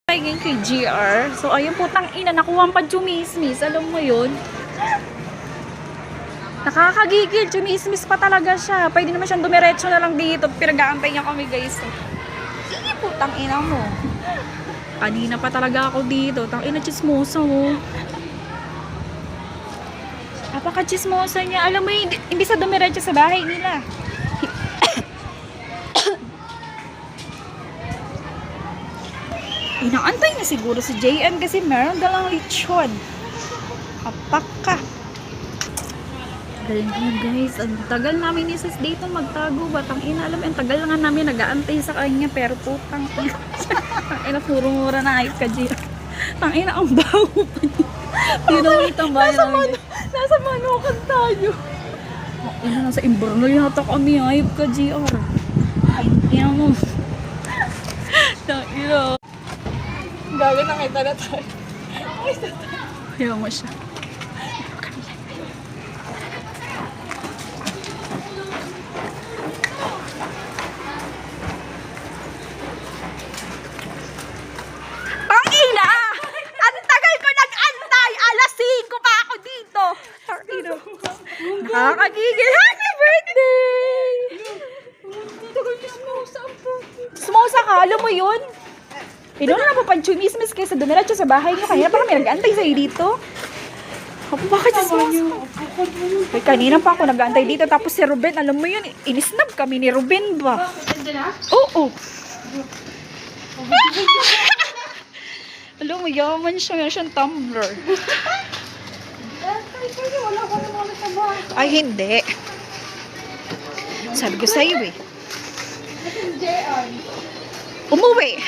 Paging kay GR. So, ayun po, ina, nakuha pa chumismis. Alam mo yun? Nakakagigil. Chumismis pa talaga siya. Pwede naman siyang dumiretso na lang dito. Pinag-aantay niya kami, guys. Sige po, ina mo. Kanina pa talaga ako dito. Ina, chismosa mo. Napaka-chismosa niya. Alam mo, hindi sa dumiretso sa bahay nila. Inaantay na siguro si JN kasi meron dalang lechon. Kapaka. Galing mo guys. Ang tagal namin ni Sis dito magtago. Batang ina. Alam mo, ang tagal nga namin nag-aantay sa kanya. Pero putang ina. Ina, puro-mura na ayos ka, JN. Tang ina, ang baho pa niya. Pinawitang bayan namin. Nasa manukan tayo. Ina, nasa imborno yata kami. Ayop ka, JR. Ay, ina mo. Tang ina. Gago, nakita na tayo. Ayaw mo siya. Pangina! Ang tagal ko nag-antay! Alas 5 pa ako dito! Nakakagigil! Happy birthday! Smosa ka? Alam mo yun? Ino na napapag-chumismis kayo sa dumiretso sa bahay nyo. Kanina pa kami nag-aantay sa'yo dito. Bakit smosa? Ay, kanina pa ako nag-aantay dito. Tapos si Ruben, alam mo yun, inisnab kami ni Ruben ba? Oo. Alam mo, yaman siya. Yan siyang tumbler. Ay, hindi. Sabi ko sa'yo eh. Umuwi.